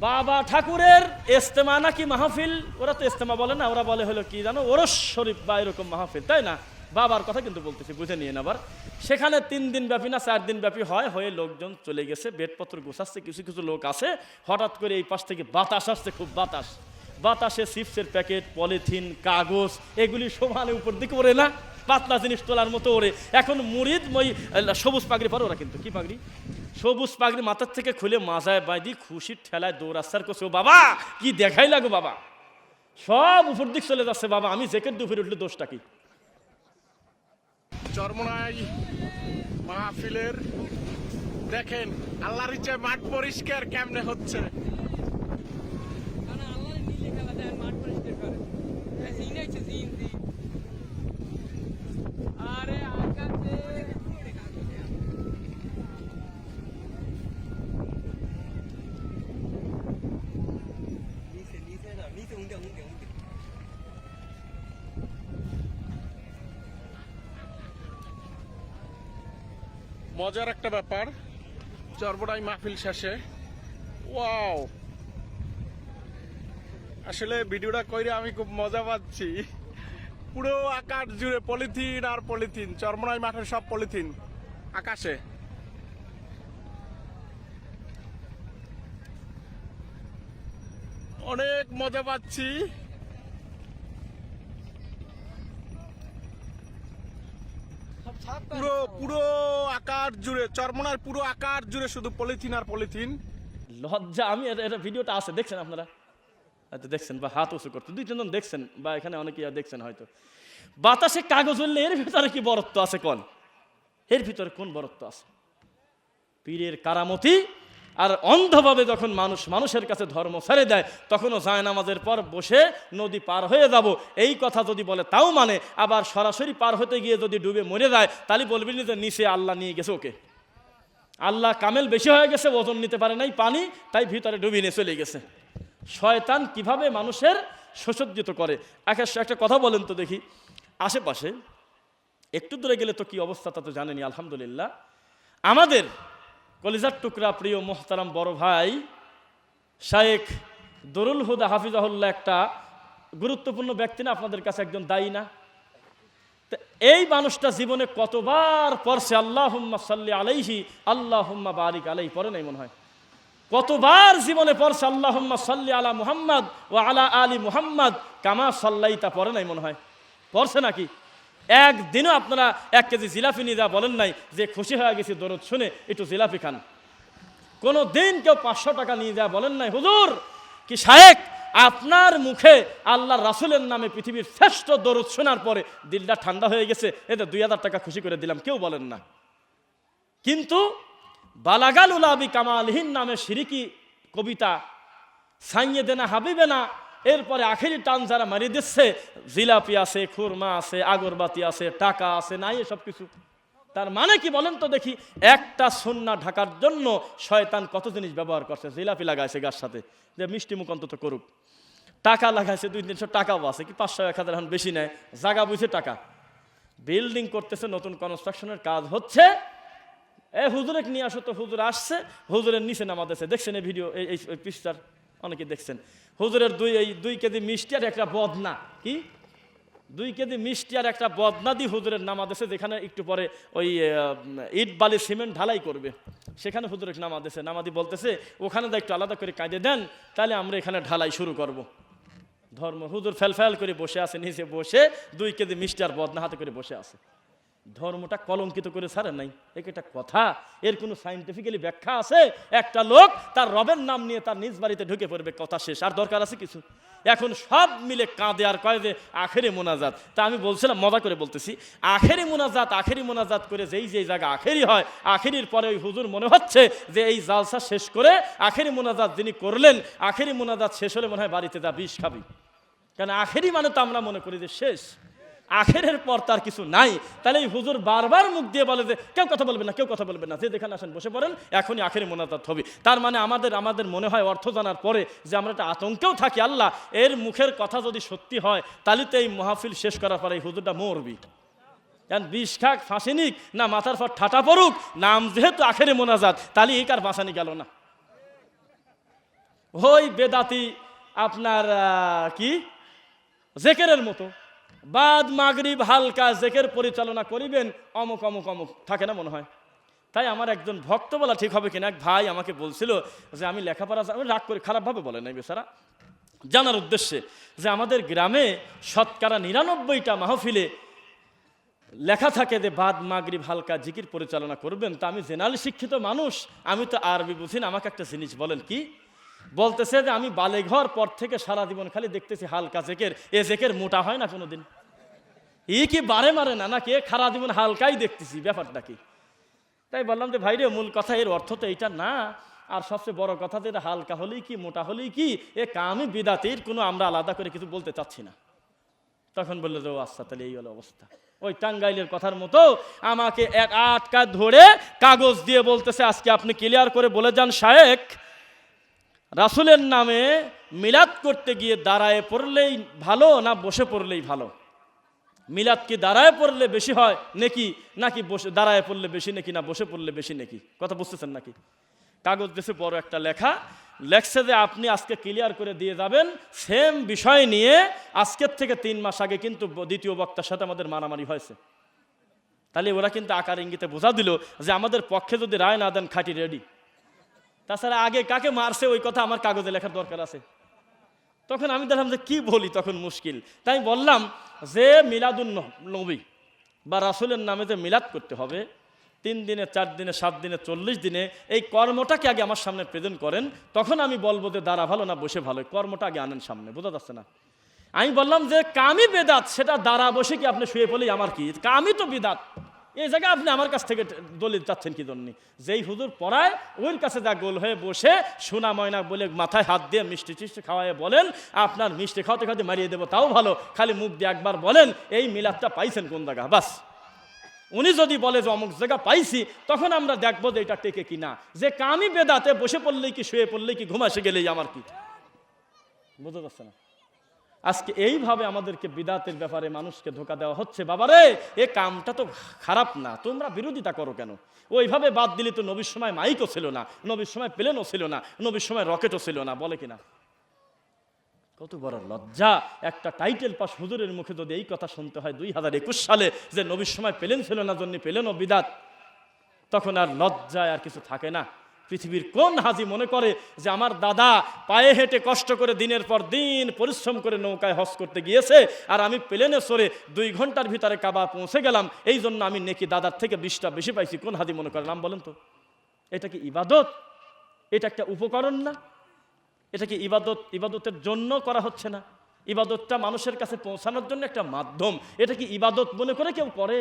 বাবা ঠাকুরের ইস্তেমা নাকি মাহফিল, ওরা তো ইস্তেমা বলে না, ওরা বলে হলো কি জানো, ওরস শরীফ বা এরকম মাহফিল, তাই না? বাবার কথা কিন্তু বলতেছি, বুঝে নিয়ে আবার। সেখানে 3 দিন ব্যাপী না 4 দিন ব্যাপী হয়ে লোকজন চলে গেছে, বেডপত্র গোছাচ্ছে, কিছু কিছু লোক আছে। হঠাৎ করে এই পাশ থেকে বাতাস আসছে, খুব বাতাসে চিপসের প্যাকেট, পলিথিন, কাগজ এগুলি সমানে উপর দিকে ওড়ে না, পাতলা জিনিস তোলার মতো ওড়ে। এখন মুরিদ সবুজ পাগড়ি পরে, ওরা কিন্তু কি পাগড়ি, সবুজ পাগড়ি মাথার থেকে খুলে মাজায় বাঁধি খুশির ঠেলায় দৌড়াচ্ছার করছে। ও বাবা কি দেখাই লাগো বাবা, সব উপর দিক চলে যাচ্ছে বাবা, আমি জ্যাকেট দুপুরে উঠলে দোষটা কি? চরমোনাই মাহফিলের দেখেন আল্লাহর ইচ্ছে মাঠ পরিষ্কার কেমনে হচ্ছে। মজার একটা ব্যাপার, চরমোনাই মাহফিল শেষে ওয়াও, আসলে ভিডিওটা কইরে আমি খুব মজা পাচ্ছি। পুরো আকাশ জুড়ে পলিথিন আর পলিথিন, চরমোনাই মাঠের সব পলিথিন আকাশে। অনেক মজা পাচ্ছি। পুরো পুরো আকাশ জুড়ে, চরমোনার পুরো আকাশ জুড়ে শুধু পলিথিন আর পলিথিন। লজ্জা, আমি এটা ভিডিওটা আছে, দেখছেন আপনারা হয়তো, দেখছেন বা হাত উঁচু করতে 2-3 জন দেখছেন, বা এখানে অনেকেই দেখছেন হয়তো। বাতাসে কাগজ উঠলে এর ভিতরে কি বরত্ব আছে কোন? এর ভিতরে কোন বরত্ব আছে? পীরের কারামতি। আর অন্ধভাবে যখন মানুষের কাছে ধর্ম ছেড়ে দেয়, তখনও জায়নামাজের পর বসে নদী পার হয়ে যাব এই কথা যদি বলে তাও মানে, আবার সরাসরি পার হতে গিয়ে যদি ডুবে মরে যায় তাহলে বলবি যে নিচে আল্লাহ নিয়ে গেছে ওকে, আল্লাহ কামেল বেশি হয়ে গেছে, ওজন নিতে পারে নাই পানি, তাই ভিতরে ডুবিয়ে নিয়ে চলে গেছে। শয়তান কিভাবে মানুষের সুসজ্জিত করে। একটা কথা বলেন তো দেখি, আশেপাশে একটু দূরে গেলে তো কি অবস্থা তা তো জানেনি। আলহামদুলিল্লাহ, আমাদের কলিজার টুকরা প্রিয় মোহতারাম বড় ভাই শায়েখ দরুল হুদা হাফিজাহুল্লাহ একটা গুরুত্বপূর্ণ ব্যক্তি না আপনাদের কাছে, একজন দায়ী না? এই মানুষটা জীবনে কতবার পড়ছে আল্লাহুম্মা সাল্লি আলাইহি আল্লাহুম্মা বারিক আলাইহি, পড়ে নাই মনে হয়? কতবার জীবনে পড়ছে আল্লাহুম্মা সাল্লি আলা মুহাম্মদ ওয়া আলা আলি মুহাম্মদ কামা সাল্লাইতা, পড়ে নাই মনে হয়? পড়ছে নাকি? একদিনও আপনারা 1 কেজি জিলাপি নিয়ে যা বলেন নাই যে খুশি হয়ে গেছি দরুদ শুনে একটু জিলাপি খান? কোনো দিন কেউ 500 টাকা নিয়ে যা বলেন নাই হুজুর কি শায়েখ আপনার মুখে আল্লাহর রাসূলের নামে পৃথিবীর শ্রেষ্ঠ দরুদ শোনার পরে দিলটা ঠান্ডা হয়ে গেছে, এতে 2000 টাকা খুশি করে দিলাম, কেউ বলেন না। কিন্তু বালাগাল উলাবি কামালহীন নামে শিরিকি কবিতা, সাইয়েদেনা হাবিবেনা, এরপরে আখেরি টান যারা মারিয়ে দিচ্ছে, জিলাপি আছে, খুরমা আছে, আগরবাতি আছে, টাকা আছে, নাই এসব কিছু। তার মানে কি বলেন তো দেখি? একটা সুন্নাহ ঢাকার জন্য শয়তান কত জিনিস ব্যবহার করছে। জিলাপি লাগাইছে গাছ সাথে যে মিষ্টি মুখ অন্তত করুক, টাকা লাগাইছে 200-300 টাকাও আছে, কি 500-1000 এখন বেশি নেয়, জায়গা বুঝে টাকা। বিল্ডিং করতেছে, নতুন কনস্ট্রাকশনের কাজ হচ্ছে, হুজুরে নিয়ে আসো তো, হুজুর আসছে, হুজুরের নিচে নামাতেছে, দেখছেন এই ভিডিও, এই পিকচার অনেকে দেখছেন। হুজুরের 2 কেজি মিষ্টি আর একটা বদনা, কি 2 কেজি মিষ্টি আর একটা বদনা দিয়ে হুজুরের নামাতেছে, যেখানে একটু পরে ওই ইট বালি সিমেন্ট ঢালাই করবে, সেখানে হুজুরের নামাতেছে। নামাদি বলতেছে ওখানে একটু আলাদা করে কাঁদে দেন, তাহলে আমরা এখানে ঢালাই শুরু করব। ধর্ম হুজুর ফেল করে বসে আছে, নিচে বসে 2 কেজি মিষ্টি আর বদনা হাতে করে বসে আছে। ধর্মটা কলঙ্কিত করে ছাড়ে নাই, একটা কথা, এর কোনো সাইন্টিফিক্যালি ব্যাখ্যা আছে? একটা লোক তার রবের নাম নিয়ে তার নিজ বাড়িতে ঢুকে পড়বে, কথা শেষ, আর দরকার আছে কিছু? এখন সব মিলে কাঁদে আর কয় যে আখেরি মোনাজাত। তা আমি বলছিলাম, মজা করে বলতেছি, আখেরি মোনাজাত করে যেই জায়গা আখেরি হয়, আখেরির পরে ওই হুজুর মনে হচ্ছে যে এই জালসা শেষ করে আখেরি মোনাজাত যিনি করলেন, আখেরি মোনাজাত শেষ হলে মনে হয় বাড়িতে যা বিষ খাবি, কারণ আখেরি মানে তো আমরা মনে করি যে শেষ, আখেরের পর তার কিছু নাই। তাহলে এই হুজুর বারবার মুখ দিয়ে বলে যে কেউ কথা বলবে না, কেউ কথা বলবে না, যে যেখানে আসেন বসে পড়েন, এখনই আখেরি মোনাজাত হবে। তার মানে আমাদের মনে হয় অর্থ জানার পরে যে আমরা একটা আতঙ্কেও থাকি, আল্লাহ এর মুখের কথা যদি সত্যি হয় তাহলে তো এই মাহফিল শেষ করার পরে এই হুজুরটা মরবি, কারণ বিষ খাক, ফাঁসি নিক, না মাথার পর ঠাটা পড়ুক, নাম যেহেতু আখেরি মোনাজাত, তাহলে এই কার বাঁচানি গেল না। ওই বেদাতি আপনার কি জেকেরের মতো বাদ মাগরিব হালকা জেকের পরিচালনা করিবেন, অমুক অমুক অমুক থাকে না মনে হয়। তাই আমার একজন ভক্ত বলা ঠিক হবে কিনা, এক ভাই আমাকে বলছিল যে আমি লেখাপড়া রাগ করে, খারাপভাবে বলে নাই বেচারা, জানার উদ্দেশ্যে যে আমাদের গ্রামে শতকরা 99টা মাহফিলে লেখা থাকে যে বাদ মাগরিব হালকা জিকির পরিচালনা করবেন। তা আমি জেনারেলি শিক্ষিত মানুষ, আমি তো আরবি বুঝি না, আমাকে একটা জিনিস বলেন। কি বলতেছে যে আমি বালেঘর পর থেকে সারা জীবন খালি দেখতেছি হালকা জেকের, এ জেকের মোটা হয় না কোনোদিন, ই কি বারে মারে না নাকি, সারা জীবন হালকাই দেখতেছি, ব্যাপারটা কি? তাই বললাম যে ভাই রে, মূল কথা এর অর্থ তো এইটা না, আর সবচেয়ে বড় কথা যে এটা হালকা হলেই কি মোটা হলেই কি, এ কামই বিদাতির, কোনো আমরা আলাদা করে কিছু বলতে চাচ্ছি না। তখন বললো যে ও আচ্ছা, তাহলে এই হলো অবস্থা। ওই টাঙ্গাইলের কথার মতো আমাকে এক আটকা ধরে কাগজ দিয়ে বলতেছে আজকে আপনি ক্লিয়ার করে বলে যান শায়েখ, রাসূলের নামে মিলাদ করতে গিয়ে দাঁড়ায় পড়লেই ভালো না বসে পড়লেই ভালো? মিলাদ কি দাঁড়ায় পড়লে বেশি হয় নাকি, নাকি বসে দাঁড়ায় পড়লে বেশি নাকি, না বসে পড়লে বেশি নাকি? কথা বুঝতেছেন নাকি? কাগজ দেশে বড় একটা লেখছে যে আপনি আজকে ক্লিয়ার করে দিয়ে যাবেন। সেম বিষয় নিয়ে আজকের থেকে 3 মাস আগে কিন্তু দ্বিতীয় বক্তার সাথে আমাদের মারামারি হয়েছে। তাহলে ওরা কিন্তু আকার ইঙ্গিতে বোঝা দিল যে আমাদের পক্ষে যদি রায় না দেন খাঁটি রেডি। তাছাড়া আগে কাকে মারছে ওই কথা আমার কাগজে লেখার দরকার আছে। তখন আমি দেখলাম যে কি বলি, তখন মুশকিল। তাই বললাম যে মিলাদুন নবী বা রাসূলের নামে যে মিলাদ করতে হবে 3 দিনে 4 দিনে 7 দিনে 40 দিনে, এই কর্মটাকে আগে আমার সামনে প্রেজেন্ট করেন, তখন আমি বলবো যে দাঁড়া ভালো না বসে ভালো, কর্মটা আগে আনেন সামনে। বোঝা যাচ্ছে না? আমি বললাম যে কামই বেদাত, সেটা দাঁড়া বসে কি আপনি শুয়ে পড়লেই আমার কি, কামই তো বিদাত। এই জায়গায় আপনি আমার কাছ থেকে দলিল চাচ্ছেন কি জন্য? যেই হুজুর পড়ায় ওর কাছে যা গোল হয়ে বসে সোনা ময়না বলে মাথায় হাত দিয়ে মিষ্টি টিষ্টি খাওয়ায় বলেন আপনার মিষ্টি খাওয়াতে খাওয়াতে মারিয়ে দেবো, তাও ভালো, খালি মুখ দিয়ে একবার বলেন এই মিলাদটা পাইছেন কোন জায়গা, বাস। উনি যদি বলে যে অমুক জায়গা পাইছি, তখন আমরা দেখবো যে এটা টেকে কিনা। যে কামই বেদাতে বসে পড়লেই কি শুয়ে পড়লেই কি ঘুমাসে গেলেই আমার কি, বুঝতে পারছে না? আজকে এইভাবে আমাদেরকে বিদাতের ব্যাপারে মানুষকে ধোকা দেওয়া হচ্ছে। বাবারে, এ কামটা তো খারাপ না, তোমরা বিরোধিতা করো কেন? ওইভাবে বাদ দিলে তো নবীর সময় মাইকও ছিল না, নবীর সময় প্লেনও ছিল না, নবীর সময় রকেটও ছিল না, বলে কিনা? কত বড় লজ্জা একটা টাইটেল পাস হুজুরের মুখে যদি এই কথা শুনতে হয় 2021 সালে যে নবীর সময় প্লেন ছিল না, জন্য প্লেনও বিদাত, তখন আর লজ্জায় আর কিছু থাকে না। পৃথিবীর কোন হাজি মনে করে যে আমার দাদা পায়ে হেঁটে কষ্ট করে দিনের পর দিন পরিশ্রম করে নৌকায় হজ করতে গিয়েছে, আর আমি প্লেনে চড়ে 2 ঘন্টার ভিতরে কাবা পৌঁছে গেলাম, এই জন্য আমি নেকি দাদার থেকে 20টা বেশি পাইছি? কোন হাজি মনে করে? নাম বলেন তো। এটা কি ইবাদত? এটা একটা উপকরণ না? এটা কি ইবাদতের জন্য করা হচ্ছে না? ইবাদতটা মানুষের কাছে পৌঁছানোর জন্য একটা মাধ্যম, এটা কি ইবাদত মনে করে কেউ করে?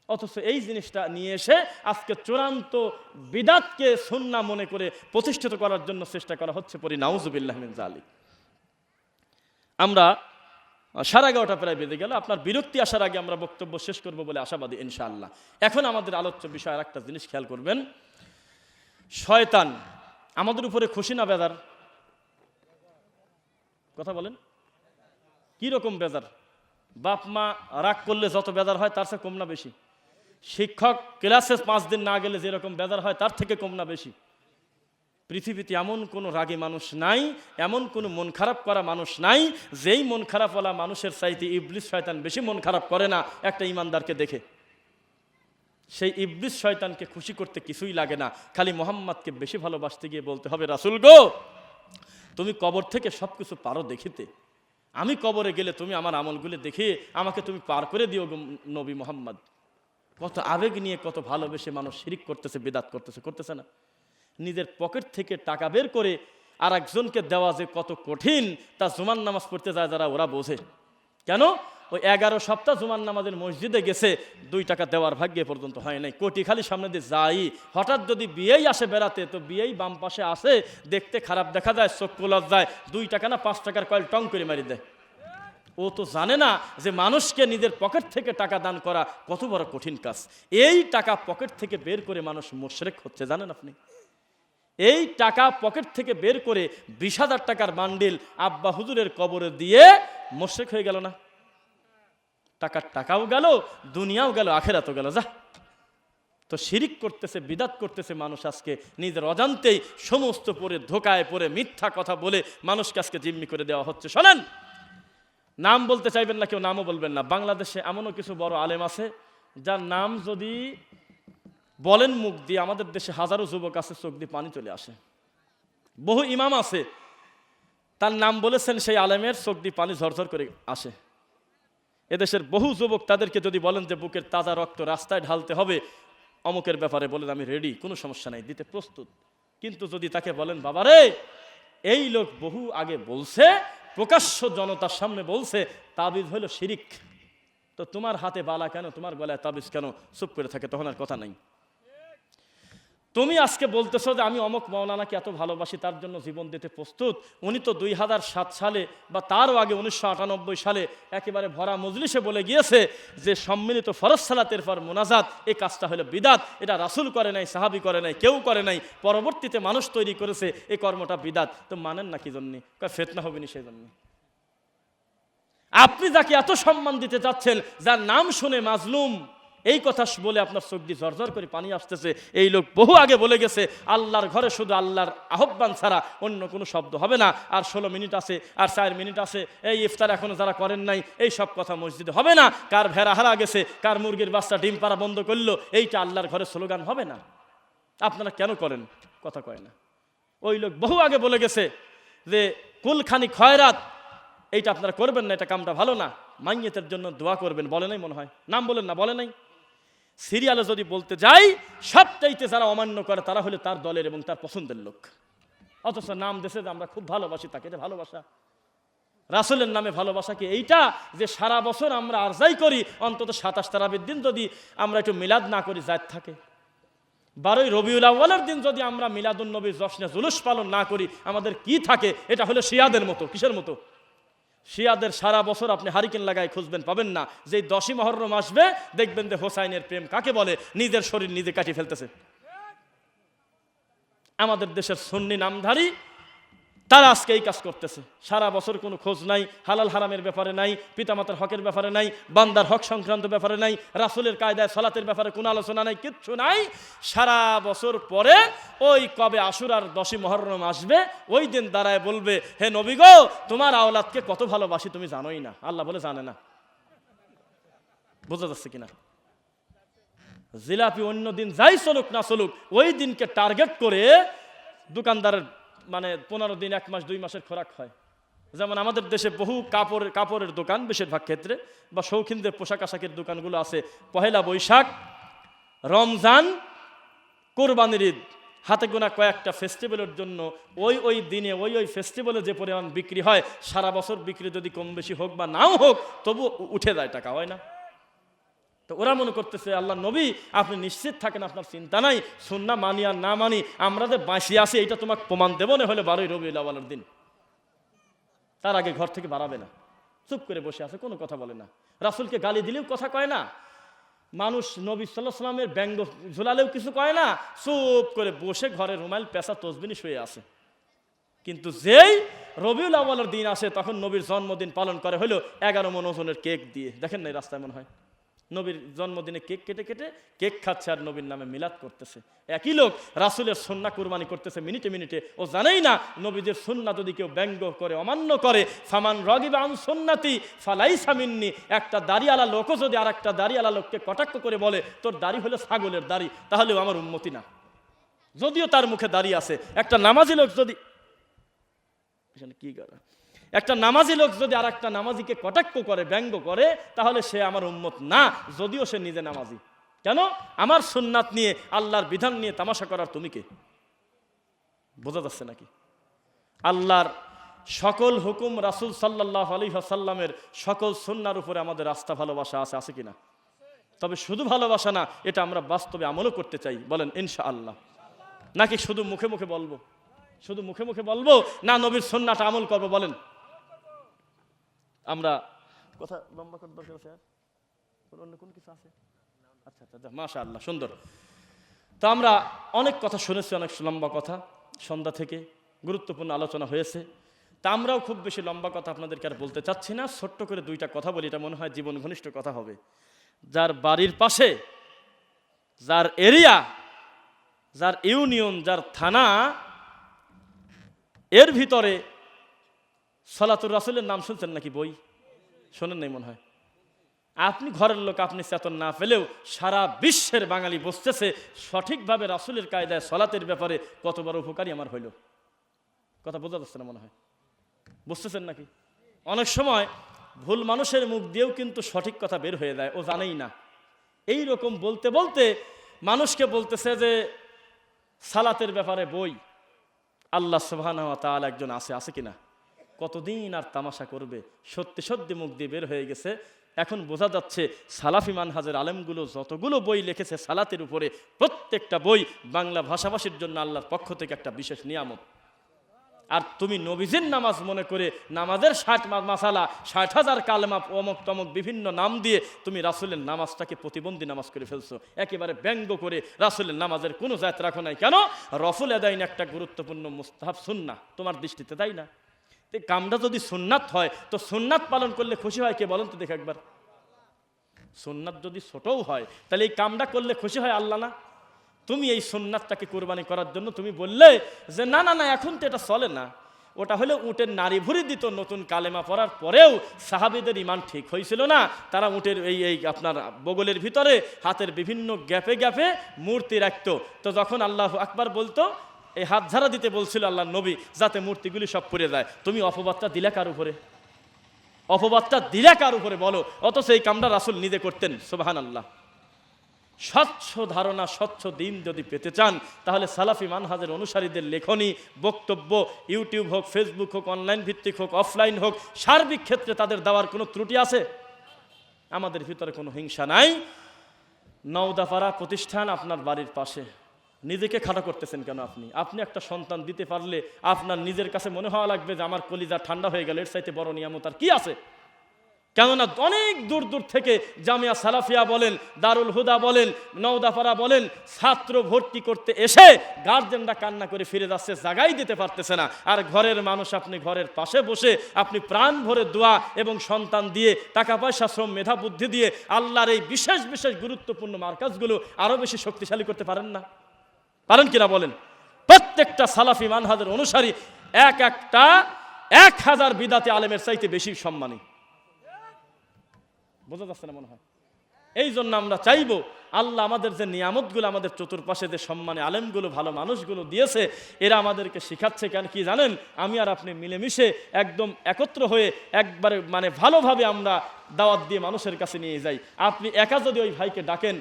অথচ এই জিনিসটা নিয়ে এসে আজকে চূড়ান্ত বিদাতকে সুন্নাহ মনে করে প্রতিষ্ঠিত করার জন্য চেষ্টা করা হচ্ছে। পরি নাউজুবিল্লাহ মিন যালিক। আমরা 11:30 প্রায় বেজে গেল, আপনার বিরক্তি আসার আগে আমরা বক্তব্য শেষ করব বলে আশাবাদী ইনশাআল্লাহ। এখন আমাদের আলোচ্য বিষয় আর একটা জিনিস খেয়াল করবেন, শয়তান আমাদের উপরে খুশি না বেজার? কথা বলেন, কি রকম বেজার? বাপ মা রাগ করলে যত বেজার হয় তার চেয়ে কম না বেশি? শিক্ষক ক্লাসে 5 দিন না গেলে যেরকম বেজার হয় তার থেকে কম না বেশি? পৃথিবীতে এমন কোনো রাগী মানুষ নাই, এমন কোনো মন খারাপ করা মানুষ নাই, যেই মন খারাপওয়ালা মানুষের চাইতে ইবলিস শয়তান বেশি মন খারাপ করে না একটা ইমানদারকে দেখে। সেই ইবলিস শয়তানকে খুশি করতে কিছুই লাগে না, খালি মোহাম্মদকে বেশি ভালোবাসতে গিয়ে বলতে হবে রাসূল গো, তুমি কবর থেকে সব কিছু পারো দেখিতে, আমি কবরে গেলে তুমি আমার আমলগুলো দেখে আমাকে তুমি পার করে দিও গো নবী মোহাম্মদ। কত আবেগ নিয়ে, কত ভালোবেসে মানুষ শিরিক করতেছে, বিদাত করতেছে না? নিজের পকেট থেকে টাকা বের করে আর একজনকে দেওয়া যে কত কঠিন, তা জুমার নামাজ পড়তে যায় যারা, ওরা বোঝে। কেন? ওই 11 সপ্তাহ জুমার নামাজের মসজিদে গেছে, 2 টাকা দেওয়ার ভাগ্যে পর্যন্ত হয় নাই। কোটি খালি সামনে দিয়ে যাই, হঠাৎ যদি বিয়েই আসে বেড়াতে, তো বিয়েই বাম পাশে আসে, দেখতে খারাপ দেখা যায়, চোখ কোলার যায়, 2 টাকা না 5 টাকার কয়েল টং করে মারি দেয়। ও তো জানে না যে মানুষকে নিজের পকেট থেকে টাকা দান করা কত বড় কঠিন কাজ। এই টাকা পকেট থেকে বের করে মানুষ মুশরিক হচ্ছে, জানেন আপনি? এই টাকা পকেট থেকে বের করে 20,000 টাকার বান্ডিল আব্বা হুজুরের কবরে দিয়ে মুশরিক হয়ে গেল না? টাকাও গেল, দুনিয়াও গেল, আখিরাতও গেল। যা তো শিরিক করতেছে, বিদাত করতেছে মানুষ আজকে নিজের অজান্তেই, সমস্ত পরে ধোকায় পড়ে মিথ্যা কথা বলে মানুষকে আজকে জিম্মি করে দেওয়া হচ্ছে। শোনেন, নাম বলতে চাইবেন না, কেউ নামও বলবেন না। বাংলাদেশে এমনও কিছু বড় আলেম আছে যার নাম যদি বলেন মুখ দিয়ে, আমাদের দেশে হাজারো যুবক আছে চোখ দিয়ে পানি চলে আসে। বহু ইমাম আছে তার নাম বলেছেন, সেই আলেমের চোখ দিয়ে পানি ঝরঝর করে আসে। এদেশের বহু যুবক, তাদেরকে যদি বলেন যে বুকের তাজা রক্ত রাস্তায় ঢালতে হবে অমুকের ব্যাপারে, বলেন আমি রেডি, কোনো সমস্যা নাই, দিতে প্রস্তুত। কিন্তু যদি তাকে বলেন বাবারে এই লোক বহু আগে বলছে, প্রকাশ্য জনতার সামনে বলছে তাবিজ হলো শিরিক, তো তোমার হাতে বালা কেন, তোমার গলায় তাবিজ কেন, চুপ করে থাকে, তখন আর কথা নাই। তুমি আজকে বলতেছো যে আমি অমুক মাওলানাকে এত ভালোবাসি, তার জন্য জীবন দিতে প্রস্তুত। উনি তো 2007 সালে বা তারও আগে 1998 সালে একেবারে ভরা মজলিসে বলে গিয়েছে যে সম্মিলিত ফরজ সালাতের পর মোনাজাত, এই কাজটা হলো বিদাত, এটা রাসূল করে নাই, সাহাবী করে নাই, কেউ করে নাই, পরবর্তীতে মানুষ তৈরি করেছে, এই কর্মটা বিদাত। তো মানেন না কি জন্য? ফিতনা হবে না সেই জন্য। আপনি যাকে এত সম্মান দিতে চাচ্ছেন, যার নাম শুনে মাজলুম এই কথা বলে আপনার চোখ দিয়ে ঝরঝর করে পানি আসতেছে, এই লোক বহু আগে বলে গেছে আল্লাহর ঘরে শুধু আল্লাহর আহ্বান ছাড়া অন্য কোনো শব্দ হবে না। আর 16 মিনিট আছে, আর 4 মিনিট আছে, এই ইফতার এখনো যারা করেন নাই, এই সব কথা মসজিদে হবে না। কার ভেড়া হারা গেছে, কার মুরগির বাচ্চা ডিম পাড়া বন্ধ করলো, এইটা আল্লাহর ঘরে স্লোগান হবে না। আপনারা কেন করেন? কথা কয় না। ওই লোক বহু আগে বলে গেছে যে কুলখানি খয়রাত, এইটা আপনারা করবেন না, এটা কামটা ভালো না, মাইয়েতের জন্য দোয়া করবেন, বলে নাই মনে হয়, নাম বলেন না, বলে নাই। সিরিয়ালে যদি বলতে যাই, সবচাইতে যারা অমান্য করে তারা হলে তার দলের এবং তার পছন্দের লোক, অথচ নাম দেশে যে আমরা খুব ভালোবাসি, তাকে এটা ভালোবাসা? রাসূলের নামে ভালোবাসা কি এইটা যে সারা বছর আমরা আরজাই করি, অন্তত 27 তারাবির দিন যদি আমরা একটু মিলাদ না করি, জায়েজ থাকে? 12ই রবিউল আউয়ালের দিন যদি আমরা মিলাদুন নবীর জশ্নে জুলুস পালন না করি, আমাদের কি থাকে? এটা হলো শিয়াদের মতো। কিসের মতো? শিয়াদের সারা বছর আপনি হারিকেন লাগায় খুঁজবেন, পাবেন না। যেই 10ই মুহররম আসবে দেখবেন যে হোসাইনের প্রেম কাকে বলে, নিজের শরীর নিজে কাটিয়ে ফেলতেছে। আমাদের দেশের সুন্নি নামধারী তারা আজকে এই কাজ করতেছে, সারা বছর কোনো খোঁজ নাই, হালাল হারামের ব্যাপারে নাই, পিতামাতার হকের ব্যাপারে নাই, বান্দার হক সংক্রান্ত ব্যাপারে নাই, রাসূলের কায়দায় সালাতের ব্যাপারে কোনো আলোচনা নাই, কিচ্ছু নাই। সারা বছর পরে ওই কবে আশুরার 10ই মুহররম আসবে, ওই দিন দাঁড়ায় বলবে, হে নবী গো, তোমার আওলাদকে কত ভালোবাসি তুমি জানোই না। আল্লাহ বলে জানে না। বোঝা যাচ্ছে কিনা? জিলাপি অন্য দিন যাই চলুক না চলুক, ওই দিনকে টার্গেট করে দোকানদারের মানে 15 দিন, 1 মাস, 2 মাসের খোরাক হয়। যেমন আমাদের দেশে বহু কাপড়ের দোকান, বেশিরভাগ ক্ষেত্রে, বা শৌখিনদের পোশাক আশাকের দোকানগুলো আছে, পহেলা বৈশাখ, রমজান, কোরবানির ঈদ, হাতে গোনা কয়েকটা ফেস্টিভ্যালের জন্য ওই দিনে ওই ফেস্টিভ্যালে যে পরিমাণ বিক্রি হয়, সারা বছর বিক্রি যদি কম বেশি হোক বা নাও হোক, তবু উঠে যায় টাকা, হয় না? তো ওরা মনে করতেছে আল্লাহ নবী আপনি নিশ্চিত থাকেন, আপনার চিন্তা নাই, সুন্নাহ মানি আর না মানি আমরা যে বাঁচিয়ে আছি এইটা তোমাকে প্রমাণ দেবো না হলে 12ই রবিউল আউয়ালের দিন। তার আগে ঘর থেকে বাড়াবে না, চুপ করে বসে আছে, কোনো কথা বলে না। রাসূলকে গালি দিলেও কথা কয় না, মানুষ নবী সাল্লাল্লাহু আলাইহি ওয়াসাল্লামের ব্যঙ্গ ঝোলালেও কিছু কয় না, চুপ করে বসে ঘরে রুমাইল পেঁচা তসবিনি শুয়ে আছে। কিন্তু যেই রবিউল আউয়ালের দিন আসে, তখন নবীর জন্মদিন পালন করে হলো 11 মণ ওজনের কেক দিয়ে। দেখেন না রাস্তায় মনে হয় নবীর জন্মদিনে কেক কেটে কেক খাচ্ছে আর নবীর নামে মিলাদ করতেছে। একই লোক রাসূলের সুন্নাহ কুরবানি করতেছে মিনিটে মিনিটে। ও জানেই না নবীদের সুন্নাহ যদি কেউ ব্যঙ্গ করে, অমান্য করে, ফামান রাগিবা আন সুন্নতি ফালাইসা মিন্নি, একটা দাড়িওয়ালা লোকও যদি আর একটা দাড়িওয়ালা লোককে কটাক্ষ করে বলে তোর দাড়ি হলো ছাগলের দাড়ি, তাহলেও আমার উম্মতি না, যদিও তার মুখে দাড়ি আছে। একটা নামাজি লোক যদি একটা নামাজি লোক যদি আর একটা নামাজিকে কটাক্ষ করে, ব্যঙ্গ করে, তাহলে সে আমার উম্মত না, যদিও সে নিজে নামাজি। কেন? আমার সুন্নাত নিয়ে, আল্লাহর বিধান নিয়ে তামাশা করার তুমি কে? বোঝা যাচ্ছে নাকি? আল্লাহর সকল হুকুম, রাসূল সাল্লাল্লাহু আলাইহি ওয়াসাল্লামের সকল সুন্নাহর উপরে আমাদের আস্থা ভালোবাসা আছে কিনা? তবে শুধু ভালোবাসা না, এটা আমরা বাস্তবে আমলও করতে চাই। বলেন ইনশাআল্লাহ। নাকি শুধু মুখে মুখে বলবো? শুধু মুখে মুখে বলবো না নবীর সুন্নাহটা আমল করবো? বলেন। আমরা কথা লম্বা করার দরকার আছে? অন্য কোন কিছু আছে? আচ্ছা আচ্ছা, মাশাআল্লাহ, সুন্দর। তো আমরা অনেক কথা শুনেছি, অনেক লম্বা কথা, সন্ধ্যা থেকে গুরুত্বপূর্ণ আলোচনা হয়েছে। তা আমরাও খুব বেশি লম্বা কথা আপনাদেরকে আর বলতে চাচ্ছি না, ছোট্ট করে 2টা কথা বলি, এটা মনে হয় জীবন ঘনিষ্ঠ কথা হবে। যার বাড়ির পাশে যার এরিয়া, যার ইউনিয়ন, যার থানা, এর ভিতরে সালাতুর রাসূলের নাম শুনছেন নাকি? বই শোনেন নাই মনে হয়। আপনি ঘরের লোক, আপনি চেতন না পেলেও সারা বিশ্বের বাঙালি বসতেছে সঠিকভাবে রাসূলের কায়দায় সালাতের ব্যাপারে কত বড় উপকারী আমার হইল। কথা বোঝা যাচ্ছে না মনে হয়, বুঝতেছেন নাকি? অনেক সময় ভুল মানুষের মুখ দিয়েও কিন্তু সঠিক কথা বের হয়ে যায়, ও জানেই না। এই রকম বলতে বলতে মানুষকে বলতেছে যে সালাতের ব্যাপারে বই। আল্লাহ সুবহানাহু ওয়া তাআলা একজন আছে কিনা? কতদিন আর তামাশা করবে? সত্যি সত্যি মুখ দিয়ে বের হয়ে গেছে। এখন বোঝা যাচ্ছে সালাফি মানহাজের আলেমগুলো যতগুলো বই লিখেছে সালাতের উপরে, প্রত্যেকটা বই বাংলা ভাষাভাষীর জন্য আল্লাহর পক্ষ থেকে একটা বিশেষ নিয়ামত। আর তুমি নবীজির নামাজ মনে করে নামাজের 60 মাসালা, 60,000 কালেমা, অমক তমক বিভিন্ন নাম দিয়ে তুমি রাসূলের নামাজটাকে প্রতিবন্ধী নামাজ করে ফেলছো। একেবারে ব্যঙ্গ করে রাসূলের নামাজের কোনো জায়গা রাখো নাই। কেন? রফুল আদাইন একটা গুরুত্বপূর্ণ মুস্তাহাব সুন্নাহ, তোমার দৃষ্টিতে তাই না? কামটা যদি সুন্নাত হয় তো সুন্নাত পালন করলে খুশি হয় কে বলেন তো দেখে একবার? সুন্নাত যদি ছোটও হয় তাহলে এই কামটা করলে খুশি হয় আল্লাহ না? তুমি এই সুন্নাতটাকে কুরবানি করার জন্য তুমি বললে যে না না না এখন তো এটা চলে না। ওটা হলে উটের নারী ভুরি দিত নতুন কালেমা পড়ার পরেও সাহাবীদের ঈমান ঠিক হয়েছিল না। তারা উটের এই আপনার বগলের ভিতরে হাতের বিভিন্ন গ্যাপে গ্যাপে মূর্তি রাখতো। তো যখন আল্লাহু আকবার বলতো এই হাত ঝাড়া দিতে বলছিল আল্লাহ নবী যাতে মূর্তিগুলি সব পড়ে যায়। তুমি অপবাদটা দিলা কার উপরে? অপবাদটা দিলা কার উপরে বলো? অথচ এই কামটা রাসূল নিজে করতেন। সুবহানাল্লাহ। স্বচ্ছ ধারণা, স্বচ্ছ দিন যদি পেতে চান তাহলে সালাফি মানহাজের অনুসারীদের লেখনী, বক্তব্য, ইউটিউব হোক, ফেসবুক হোক, অনলাইন ভিত্তিক হোক, অফলাইন হোক, সার্বিক ক্ষেত্রে তাদের দেওয়ার কোনো ত্রুটি আছে? আমাদের ভিতরে কোনো হিংসা নাই। নওদাপাড়া প্রতিষ্ঠান আপনার বাড়ির পাশে, নিজেকে খাটো করতেছেন কেন? আপনি একটা সন্তান দিতে পারলে আপনার নিজের কাছে মনে হওয়া লাগবে যে আমার কলিজা ঠান্ডা হয়ে গেল, এর চাইতে বড় নিয়ামত আর কি আছে? কেননা অনেক দূর দূর থেকে জামিয়া সালাফিয়া বলেন, দারুল হুদা বলেন, নওদাপাড়া বলেন, ছাত্র ভর্তি করতে এসে গার্জেনরা কান্না করে ফিরে যাচ্ছে, জাগাই দিতে পারতেছে না। আর ঘরের মানুষ, আপনি ঘরের পাশে বসে আপনি প্রাণ ভরে দোয়া এবং সন্তান দিয়ে, টাকা পয়সা, শ্রম, মেধা, বুদ্ধি দিয়ে আল্লাহর এই বিশেষ বিশেষ গুরুত্বপূর্ণ মার্কাজগুলো আরো বেশি শক্তিশালী করতে পারেন না? পারেন কিনা বলেন? প্রত্যেকটা সালাফি মানহাজের অনুসারী একটা 1000 বিদাতি আলেমের চাইতে বেশি সম্মানী। বোঝা যাচ্ছে না মনে হয়? এই জন্য আমরা চাইবো আল্লাহ আমাদের যে নিয়ামতগুলো আমাদের চতুর্পাশে যে সম্মানে আলেমগুলো, ভালো মানুষগুলো দিয়েছে, এরা আমাদেরকে শিখাচ্ছে কেন কি জানেন? আমি আর আপনি মিলেমিশে একদম একত্র হয়ে একবারে মানে ভালোভাবে আমরা দাওয়াত দিয়ে মানুষের কাছে নিয়ে যাই। আপনি একা যদি ওই ভাইকে ডাকেন,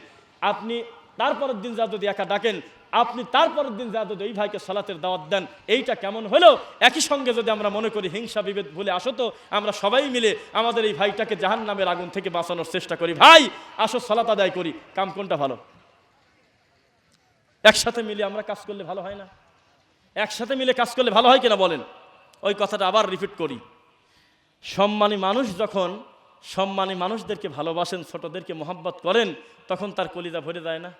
আপনি তারপরের দিন যা যদি একা ডাকেন, আপনি তারপরের দিন যা যদি ওই ভাইকে সালাতের দাওয়াত দেন, এইটা কেমন হলো? একই সঙ্গে যদি আমরা মনে করি হিংসা বিভেদ ভুলে আসো তো আমরা সবাই মিলে আমাদের এই ভাইটাকে জাহান্নামের আগুন থেকে বাঁচানোর চেষ্টা করি, ভাই আসো সালাত আদায় করি, কাম কোনটা ভালো? একসাথে মিলে আমরা কাজ করলে ভালো হয় না? একসাথে মিলে কাজ করলে ভালো হয় কিনা বলেন? ওই কথাটা আবার রিপিট করি। সম্মানী মানুষ যখন সম্মানী মানুষদেরকে ভালোবাসেন, ছোটদেরকে মোহাব্বত করেন, তখন তার কলিজা ভরে যায় না?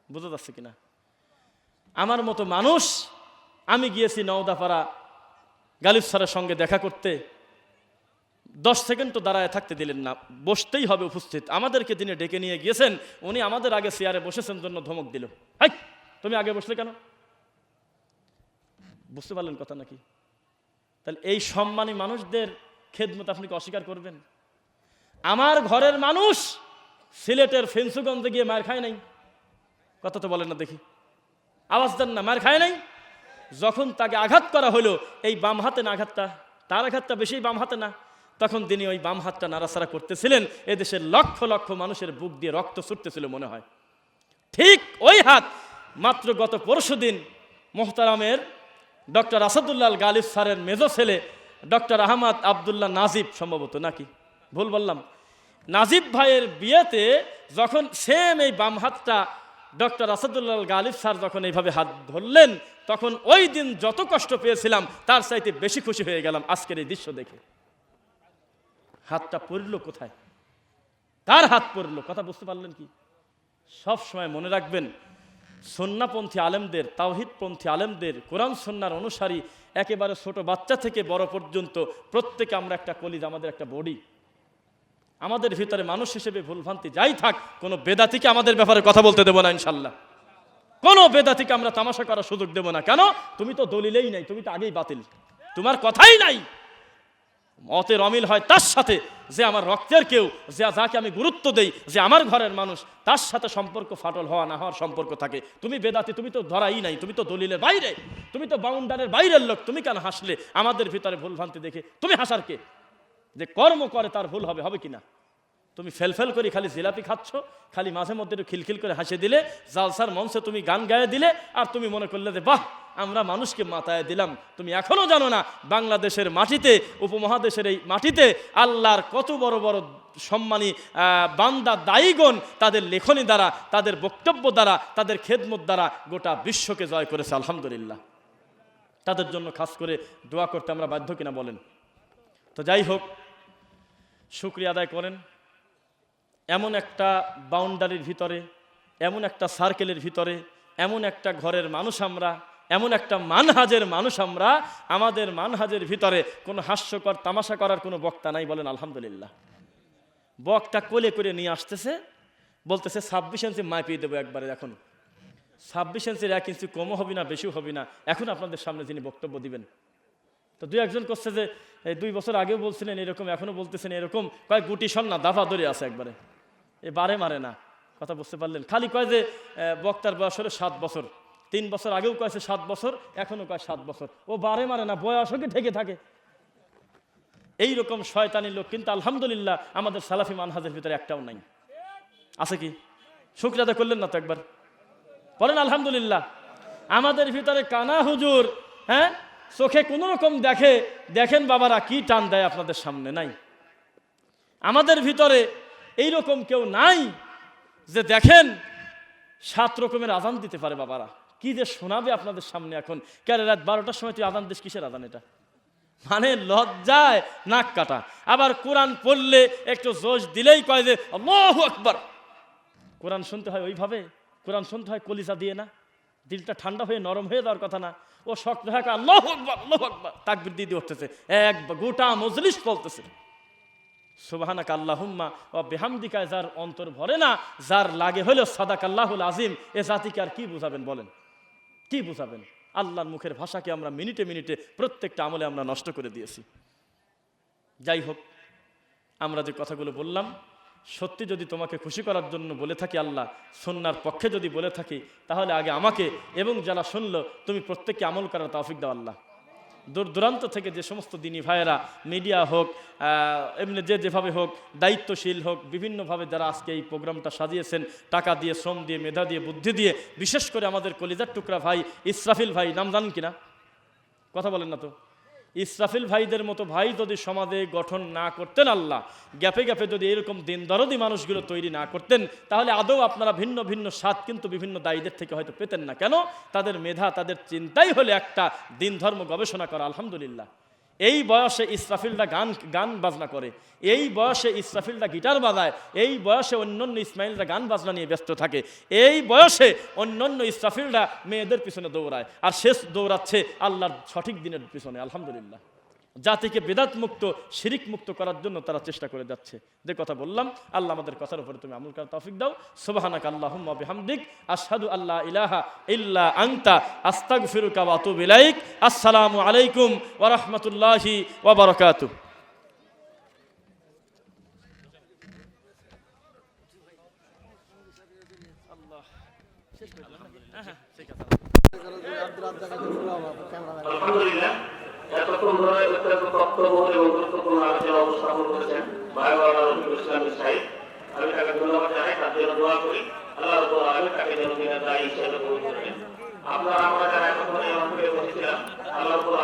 বোঝা যাচ্ছে কিনা? আমার মতো মানুষ, আমি গিয়েছি নওদাপাড়া গালিব স্যারের সঙ্গে দেখা করতে, 10 সেকেন্ড তো দাঁড়ায় থাকতে দিলেন না, বসতেই হবে উপস্থিত। আমাদেরকে যিনি ডেকে নিয়ে গিয়েছেন উনি আমাদের আগে চেয়ারে বসেছেন জন্য ধমক দিল, হাই তুমি আগে বসলে কেন? বুঝতে পারলেন কথা নাকি? তাহলে এই সম্মানী মানুষদের খেদমত আপনি কি অস্বীকার করবেন? আমার ঘরের মানুষ সিলেটের ফেন্সুগঞ্জে গিয়ে মার খায় নাই? কথা তো বলেন না দেখি, আওয়াজ দেন না। মার খায় নাই? যখন তাকে আঘাত করা হলো, এই বাম হাতে না আঘাতটা, তার আঘাতটা বেশি বাম হাতে না, তখন তিনি ওই বাম হাতটা নাড়াচাড়া করতেছিলেন, এদেশের লক্ষ লক্ষ মানুষের বুক দিয়ে রক্ত ছুটতেছিল মনে হয়। ঠিক ওই হাত মাত্র গত পরশুদিন মোহতারামের ডক্টর আসাদুল্লাহ গালিব স্যারের মেজো ছেলে ডক্টর আহমদ আবদুল্লাহ নাজিব, সম্ভবত নাকি ভুল বললাম, নাজিব ভাইয়ের বিয়েতে যখন সেম এই বাম হাতটা ডক্টর আসাদুল্লাহ গালিব স্যার যখন এইভাবে হাত ধরলেন, তখন ওই দিন যত কষ্ট পেয়েছিলাম তার চাইতে বেশি খুশি হয়ে গেলাম আজকের এই দৃশ্য দেখে। হাতটা পড়ল কোথায়? তার হাত পড়ল, কথা বুঝতে পারলেন কি? সব সময় মনে রাখবেন, সুন্নাহপন্থী আলেমদের, তাওহীদপন্থী আলেমদের, কোরআন সুন্নাহর অনুসারী একেবারে ছোট বাচ্চা থেকে বড় পর্যন্ত প্রত্যেকে আমরা একটা কলিজা, আমাদের একটা বডি। আমাদের ভিতরে মানুষ হিসেবে ভুলভ্রান্তি যাই থাক, কোনো বেদাতিকে আমাদের ব্যাপারে কথা বলতে দেবো না ইনশাল্লাহ। কোনো বেদাতিকে আমরা তামাশা করার সুযোগ দেবো না। কেন? তুমি তো দলিলেই নাই, তুমি তো আগেই বাতিল, তোমার কথাই নাই। মতের অমিল হয় তার সাথে যে আমার রক্তের কেউ, যে যাকে আমি গুরুত্ব দেই, যে আমার ঘরের মানুষ, তার সাথে সম্পর্ক ফাটল হওয়া না হওয়ার সম্পর্ক থাকে। তুমি বেদাতি, তুমি তো ধরাই নাই, তুমি তো দলিলের বাইরে, তুমি তো বাউন্ডারের বাইরের লোক। তুমি কেন হাসলে আমাদের ভিতরে ভুলভ্রান্তি দেখে? তুমি হাসার কে? যে কর্ম করে তার ভুল হবে, হবে কিনা? তুমি ফেল করে খালি জিলাপি খাচ্ছ, খালি মাঝে মধ্যে একটু খিলখিল করে হাসে দিলে, জালসার মঞ্চে তুমি গান গায়ে দিলে, আর তুমি মনে করলে যে বাহ আমরা মানুষকে মাথায় দিলাম। তুমি এখনো জানো না বাংলাদেশের মাটিতে, উপমহাদেশের এই মাটিতে আল্লাহর কত বড় বড় সম্মানী বান্দা দায়ীগণ তাদের লেখনী দ্বারা, তাদের বক্তব্য দ্বারা, তাদের খেদমত দ্বারা গোটা বিশ্বকে জয় করেছে। আলহামদুলিল্লাহ, তাদের জন্য খাস করে দোয়া করতে আমরা বাধ্য কিনা বলেন? তো যাই হোক, শুকরিয়া আদায় করেন। এমন একটা বাউন্ডারির ভিতরে, এমন একটা সার্কেলের ভিতরে, এমন একটা ঘরের মানুষ আমরা, এমন একটা মানহাজের মানুষ আমরা, আমাদের মানহাজের ভিতরে কোনো হাস্যকর তামাশা করার কোনো বক্তা নাই। বলেন আলহামদুলিল্লাহ। বক্তা কোলে করে নিয়ে আসতেছে, বলতেছে 26 ইঞ্চি মাপিয়ে দেবো একবারে। এখন 26 ইঞ্চির 1 ইঞ্চি কমও হবে না, বেশিও হবে না। এখন আপনাদের সামনে যিনি বক্তব্য দিবেন, তো দুই একজন করছে যে 2 বছর আগেও বলছিলেন এরকম, এখনো বলতেছেন এরকম, কয় গুটি সন না, দাফা ধরে আছে একবারে, এ বারে মারে না। কথা বুঝতে পারলেন? খালি কয় যে বক্তার বয়স হলো 7 বছর, 3 বছর আগেও কয়েছে 7 বছর, এখনো কয় 7 বছর। ও বারে মারে না, বয়সকে ঠেকে থাকে। এইরকম শয়তানি লোক কিন্তু আলহামদুলিল্লাহ আমাদের সালাফি মানহাজের ভিতরে একটাও নাই। আছে কি? শুকরিয়া আদায় করলেন না তো একবার? বলেন আলহামদুলিল্লাহ। আমাদের ভিতরে কানা হুজুর, হ্যাঁ, চোখে কোনো রকম দেখেন বাবারা কি টান দেয় আপনাদের সামনে, নাই। আমাদের ভিতরে এইরকম কেউ নাই যে দেখেন 7 রকমের আজান দিতে পারে। বাবারা কি যে শোনাবে আপনাদের সামনে এখন। কেন রাত 12টার সময় তুই আজান দিস? কিসের আজান এটা? মানে লজ্জায় নাক কাটা। আবার কোরআন পড়লে একটু জোশ দিলেই কয় যে আল্লাহু আকবার। কোরআন শুনতে হয় ওইভাবে, কোরআন শুনতে হয় কলিজা দিয়ে না, দিলটা ঠান্ডা হয়ে নরম হয়ে যাওয়ার কথা না। ও শক্ত হয়ে আল্লাহু আকবার, আল্লাহু আকবার তাকবীর দিয়ে উঠতেছে, এক গোটা মজলিস চলতেছে সুবহানাকা আল্লাহুম্মা ওয়া বিহামদিকা। যার অন্তর ভরে না, যার লাগে হলো সাদাকাল্লাহুল আজিম, এ জাতিকে আর কি বুঝাবেন? বলেন কি বুঝাবেন? আল্লাহর মুখের ভাষাকে আমরা মিনিটে মিনিটে প্রত্যেকটা আমলে আমরা নষ্ট করে দিয়েছি। যাই হোক, আমরা যে কথাগুলো বললাম, সত্যি যদি তোমাকে খুশি করার জন্য বলে থাকি, আল্লাহ সুন্নাহর পক্ষে যদি বলে থাকি, তাহলে আগে আমাকে এবং যারা শুনলো তুমি প্রত্যেককে আমল করার তৌফিক দাও আল্লাহ। দূর দূরান্ত থেকে যে সমস্ত দিনী ভাইয়েরা, মিডিয়া হোক, এমনি যেভাবে হোক, দায়িত্বশীল হোক, বিভিন্নভাবে যারা আজকে এই প্রোগ্রামটা সাজিয়েছেন, টাকা দিয়ে, শ্রম দিয়ে, মেধা দিয়ে, বুদ্ধি দিয়ে, বিশেষ করে আমাদের কলিজার টুকরা ভাই ইসরাফিল ভাই, নাম জানেন কিনা? কথা বলেন না তো। ইসরাফিল ভাইদের মতো ভাই যদি সমাজে গঠন না করতেন, আল্লাহ গ্যাপে গ্যাপে যদি এরকম দিন দরদি মানুষগুলো তৈরি না করতেন, তাহলে আদৌ আপনারা ভিন্ন ভিন্ন স্বাদ কিন্তু বিভিন্ন দায়ীদের থেকে হয়তো পেতেন না। কেন? তাদের মেধা, তাদের চিন্তাই হলে একটা দিন ধর্ম গবেষণা করা। আলহামদুলিল্লাহ, এই বয়সে ইসরাফিলরা গান বাজনা করে, এই বয়সে ইসরাফিলরা গিটার বাজায়, এই বয়সে অন্যান্য ইসমাইলরা গান বাজনা নিয়ে ব্যস্ত থাকে, এই বয়সে অন্যান্য ইসরাফিলরা মেয়েদের পিছনে দৌড়ায়, আর শেষ দৌড়াচ্ছে আল্লাহর সঠিক দিনের পিছনে। আলহামদুলিল্লাহ, জাতিকে বেদাত মুক্ত, শিরিক মুক্ত করার জন্য তারা চেষ্টা করে যাচ্ছে। যে কথা বললাম, আল্লাহ আমাদের কথার উপরে তুমি আমল করার তৌফিক দাও। সুবহানাকা আল্লাহুম্মা বিহামদিক, আশহাদু আল্লা ইলাহা ইল্লা আনতা, আস্তাগফিরুকা ওয়া আতুবু ইলাইক। আসসালামু আলাইকুম ওয়া রাহমাতুল্লাহি ওয়া বারাকাতুহু। আলহামদুলিল্লাহ, এতক্ষণ ধরে অত্যন্ত তত্ত্ববোধ এবং গুরুত্বপূর্ণ আলোচনা উপস্থাপন করেছেন ভাই বাবা রফিকুল ইসলাম সাহেব। আমি তাকে ধন্যবাদ জানাই, তার জন্য দোয়া করি আল্লাহ রাব্বুল আলামিন তাকে যেন দিনের দায়ী হিসেবে কবুল করেন। আপনারা আমরা যারা এতক্ষণ এই অঞ্চলে বসেছিলাম, আল্লাহ রাব্বুল